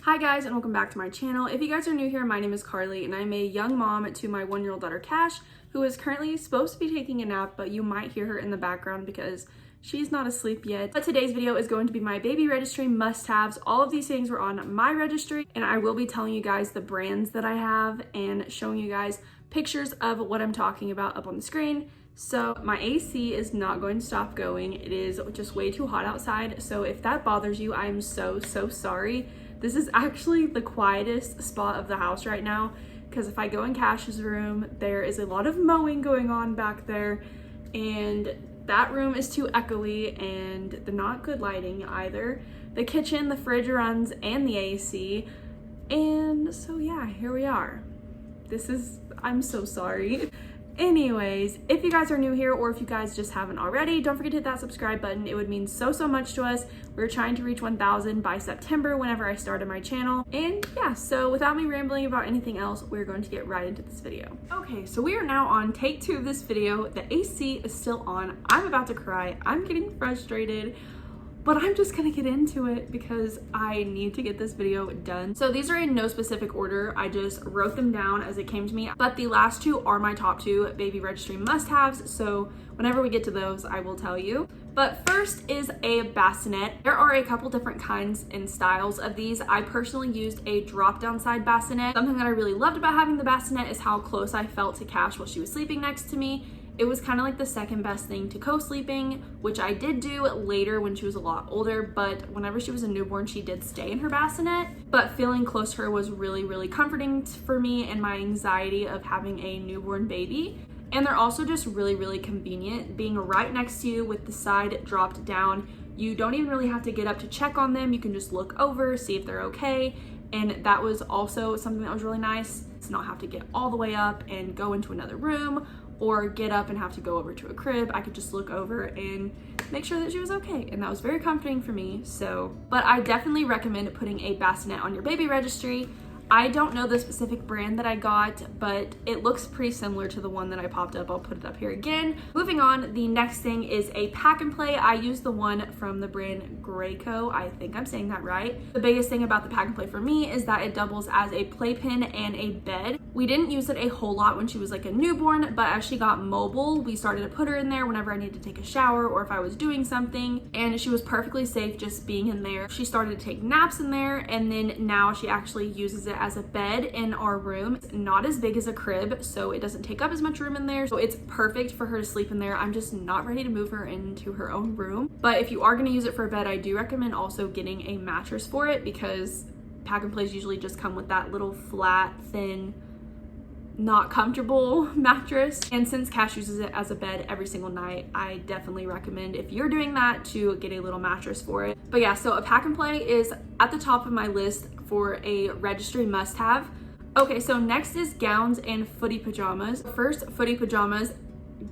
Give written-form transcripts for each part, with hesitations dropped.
Hi guys, and welcome back to my channel. If you guys are new here, my name is Karlee and I'm a young mom to my 1-year-old daughter Kash, who is currently supposed to be taking a nap, but you might hear her in the background because she's not asleep yet. But today's video is going to be my baby registry must-haves. All of these things were on my registry, and I will be telling you guys the brands that I have and showing you guys pictures of what I'm talking about up on the screen. So my AC is not going to stop going. It is just way too hot outside. So if that bothers you, I'm so sorry. This is actually the quietest spot of the house right now because if I go in Kash's room, there is a lot of mowing going on back there, and that room is too echoey and not good lighting either. The kitchen, the fridge runs, and the AC. And so yeah, here we are. I'm so sorry. Anyways, if you guys are new here or if you guys just haven't already, don't forget to hit that subscribe button. It would mean so much to us. We're trying to reach 1,000 by September whenever I started my channel. And yeah, so without me rambling about anything else, we're going to get right into this video. Okay, so we are now on take 2 of this video. The AC is still on. I'm about to cry. I'm getting frustrated, but I'm just gonna get into it because I need to get this video done. So these are in no specific order. I just wrote them down as it came to me, but the last 2 are my top 2 baby registry must-haves. So whenever we get to those, I will tell you. But first is a bassinet. There are a couple different kinds and styles of these. I personally used a drop-down side bassinet. Something that I really loved about having the bassinet is how close I felt to Kash while she was sleeping next to me. It was kind of like the second best thing to co-sleeping, which I did do later when she was a lot older, but whenever she was a newborn, she did stay in her bassinet. But feeling close to her was really comforting for me and my anxiety of having a newborn baby. And they're also just really convenient, being right next to you with the side dropped down. You don't even really have to get up to check on them. You can just look over, see if they're okay. And that was also something that was really nice, to not have to get all the way up and go into another room or get up and have to go over to a crib. I could just look over and make sure that she was okay, and that was very comforting for me. So, but I definitely recommend putting a bassinet on your baby registry. I don't know the specific brand that I got, but it looks pretty similar to the one that I popped up. I'll put it up here again. Moving on, the next thing is a pack and play. I used the one from the brand Graco. I think I'm saying that right. The biggest thing about the pack and play for me is that it doubles as a playpen and a bed. We didn't use it a whole lot when she was like a newborn, but as she got mobile, we started to put her in there whenever I needed to take a shower or if I was doing something, and she was perfectly safe just being in there. She started to take naps in there, and then now she actually uses it as a bed in our room. It's not as big as a crib, so it doesn't take up as much room in there, so it's perfect for her to sleep in there. I'm just not ready to move her into her own room. But if you are going to use it for a bed, I do recommend also getting a mattress for it, because pack and plays usually just come with that little flat, thin, not comfortable mattress. And since Kash uses it as a bed every single night, I definitely recommend, if you're doing that, to get a little mattress for it. But yeah, so a pack and play is at the top of my list for a registry must-have. Okay, so next is gowns and footy pajamas. First, footy pajamas.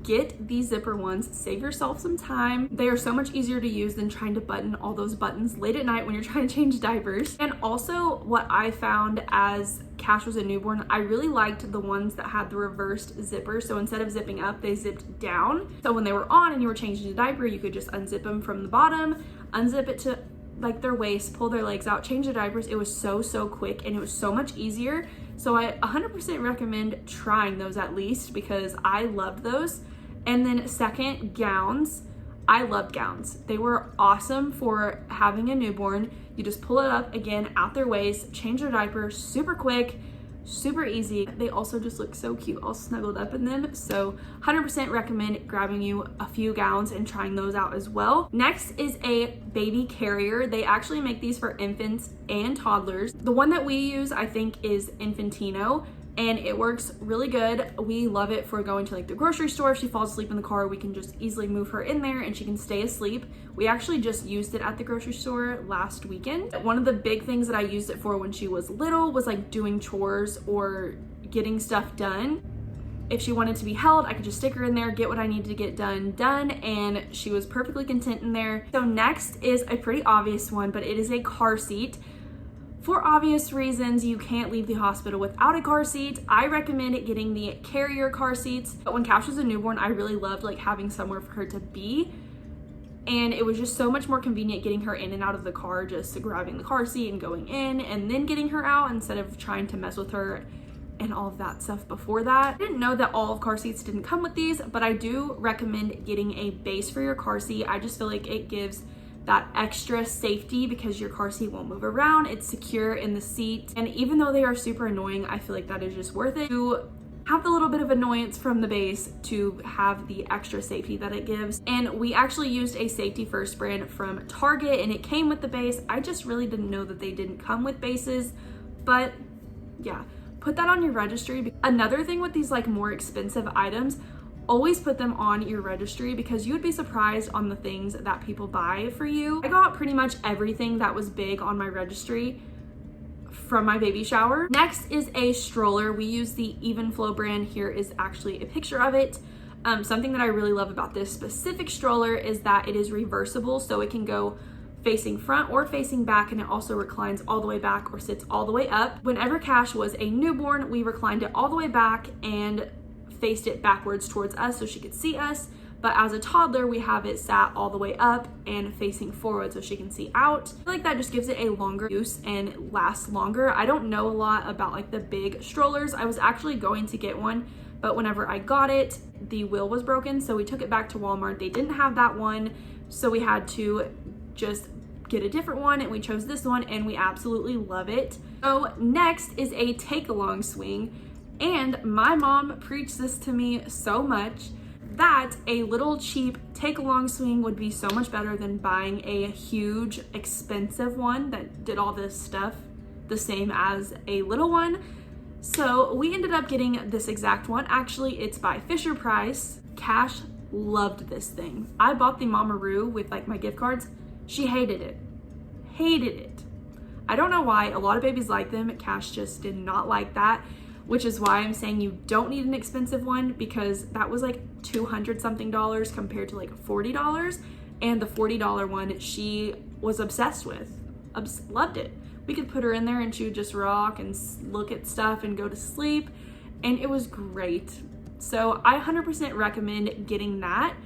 Get these zipper ones. Save yourself some time. They are so much easier to use than trying to button all those buttons late at night when you're trying to change diapers. And also, what I found as Kash was a newborn, I really liked the ones that had the reversed zipper. So instead of zipping up, they zipped down. So when they were on and you were changing the diaper, you could just unzip them from the bottom, unzip it to like their waist, pull their legs out, change the diapers. It was so quick, and it was so much easier. So I 100% recommend trying those at least, because I loved those. And then second, gowns. I loved gowns. They were awesome for having a newborn. You just pull it up, again, out their waist, change their diaper, super quick, super easy. They also just look so cute all snuggled up in them. So 100% recommend grabbing you a few gowns and trying those out as well. Next is a baby carrier. They actually make these for infants and toddlers. The one that we use, I think, is Infantino, and it works really good. We love it for going to like the grocery store. If she falls asleep in the car, we can just easily move her in there and she can stay asleep. We actually just used it at the grocery store last weekend. One of the big things that I used it for when she was little was like doing chores or getting stuff done. If she wanted to be held, I could just stick her in there, get what I needed to get done, and she was perfectly content in there. So next is a pretty obvious one, but it is a car seat. For obvious reasons, you can't leave the hospital without a car seat. I recommend getting the carrier car seats. But when Kash was a newborn, I really loved like having somewhere for her to be. and it was just so much more convenient getting her in and out of the car, just grabbing the car seat and going in and then getting her out instead of trying to mess with her and all of that stuff before that. I didn't know that all of car seats didn't come with these, but I do recommend getting a base for your car seat. I just feel like it gives that extra safety because your car seat won't move around. It's secure in the seat, and even though they are super annoying, I feel like that is just worth it to have the little bit of annoyance from the base to have the extra safety that it gives. And we actually used a safety first brand from Target, and it came with the base. I just really didn't know that they didn't come with bases, but yeah, put that on your registry. Another thing with these like more expensive items, always put them on your registry because you would be surprised on the things that people buy for you. I got pretty much everything that was big on my registry from my baby shower. Next is a stroller. We use the Even Flow brand. Here is actually a picture of it. Something that I really love about this specific stroller is that it is reversible, so it can go facing front or facing back, and it also reclines all the way back or sits all the way up. Whenever Kash was a newborn, we reclined it all the way back and faced it backwards towards us so she could see us. But as a toddler, we have it sat all the way up and facing forward so she can see out. I feel like that just gives it a longer use and lasts longer. I don't know a lot about like the big strollers. I was actually going to get one, but whenever I got it, the wheel was broken. So we took it back to Walmart. They didn't have that one. So we had to just get a different one, and we chose this one, and we absolutely love it. So next is a take-along swing. And my mom preached this to me so much, that a little cheap take-along swing would be so much better than buying a huge expensive one that did all this stuff the same as a little one. So we ended up getting this exact one. Actually, it's by Fisher Price. Kash loved this thing. I bought the Mamaroo with like my gift cards. She hated it. Hated it. I don't know why. A lot of babies like them. Kash just did not like that, which is why I'm saying you don't need an expensive one, because that was like $200 something compared to like $40. And the $40 one she was obsessed with. Loved it. We could put her in there and she would just rock and look at stuff and go to sleep, and it was great. So I 100% recommend getting that.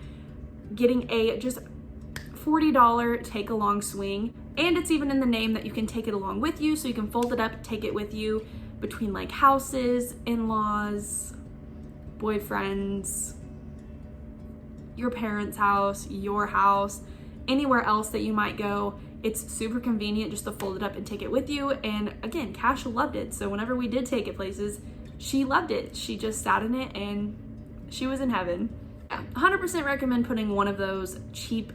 Getting a just $40 take along swing, and it's even in the name that you can take it along with you, so you can fold it up, take it with you between like houses, in-laws, boyfriends, your parents' house, your house, anywhere else that you might go. It's super convenient just to fold it up and take it with you. And again, Kash loved it. So whenever we did take it places, she loved it. She just sat in it and she was in heaven. Yeah, 100% recommend putting one of those cheap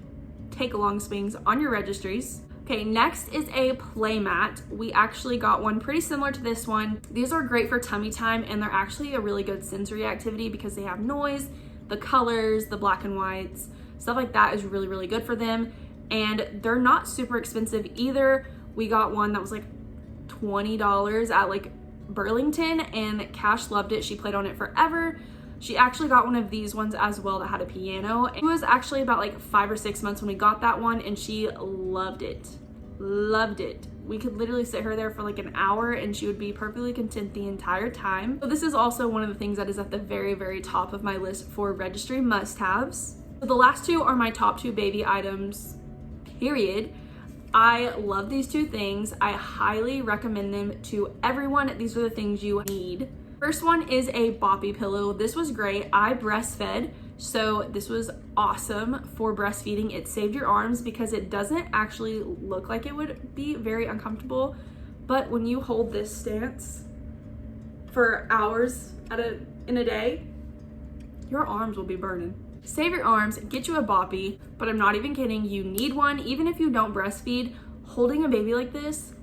take-along swings on your registries. Okay, next is a play mat. We actually got one pretty similar to this one. These are great for tummy time, and they're actually a really good sensory activity because they have noise, the colors, the black and whites, stuff like that is really, really good for them. And they're not super expensive either. We got one that was like $20 at like Burlington, and Kash loved it. She played on it forever. She actually got one of these ones as well that had a piano. It was actually about like 5 or 6 months when we got that one, and she loved it. Loved it. We could literally sit her there for like an hour and she would be perfectly content the entire time. So this is also one of the things that is at the very, very top of my list for registry must-haves. So the last two are my top 2 baby items, period. I love these 2 things. I highly recommend them to everyone. These are the things you need. First one is a boppy pillow. This was great. I breastfed, so this was awesome for breastfeeding. It saved your arms because it doesn't actually look like it would be very uncomfortable, but when you hold this stance for hours in a day, your arms will be burning. Save your arms, get you a boppy, but I'm not even kidding. You need one. Even if you don't breastfeed, holding a baby like this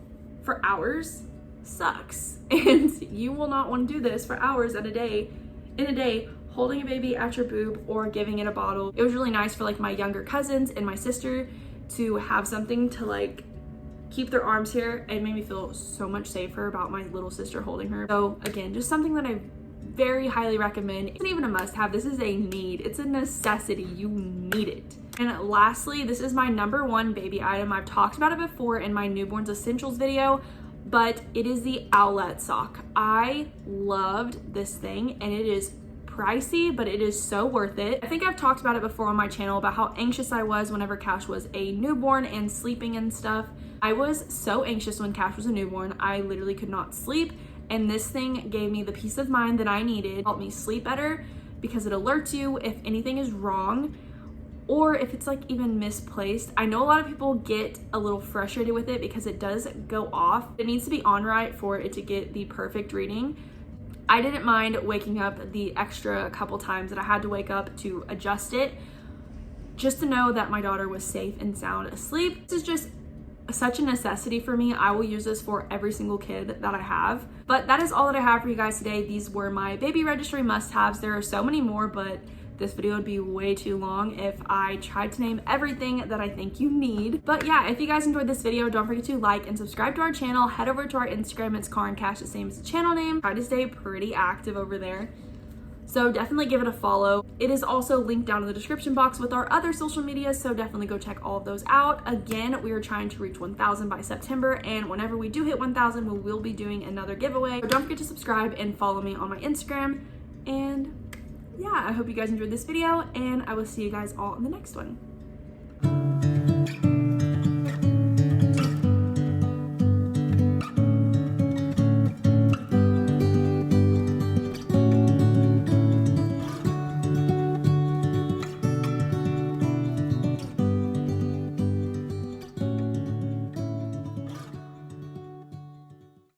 for hours sucks, and you will not want to do this for hours in a day holding a baby at your boob or giving it a bottle. It was really nice for like my younger cousins and my sister to have something to like keep their arms here. It made me feel so much safer about my little sister holding her. So again, just something that I very highly recommend. It's not even a must-have. This is a need. It's a necessity. You need it. And lastly, this is my #1 baby item. I've talked about it before in my newborns essentials video, but it is the Owlet sock. I loved this thing, and it is pricey, but it is so worth it. I think I've talked about it before on my channel about how anxious I was whenever Kash was a newborn and sleeping and stuff. I was so anxious when Kash was a newborn. I literally could not sleep, and this thing gave me the peace of mind that I needed. It helped me sleep better because it alerts you if anything is wrong or if it's like even misplaced. I know a lot of people get a little frustrated with it because it does go off. It needs to be on right for it to get the perfect reading. I didn't mind waking up the extra couple times that I had to wake up to adjust it, just to know that my daughter was safe and sound asleep. This is just such a necessity for me. I will use this for every single kid that I have. But that is all that I have for you guys today. These were my baby registry must-haves. There are so many more, but this video would be way too long if I tried to name everything that I think you need. But yeah, if you guys enjoyed this video, don't forget to like and subscribe to our channel. Head over to our Instagram. It's Car and Cash, the same as the channel name. Try to stay pretty active over there, so definitely give it a follow. It is also linked down in the description box with our other social medias, so definitely go check all of those out. Again, we are trying to reach 1,000 by September, and whenever we do hit 1,000, we will be doing another giveaway. So don't forget to subscribe and follow me on my Instagram. And yeah, I hope you guys enjoyed this video, and I will see you guys all in the next one.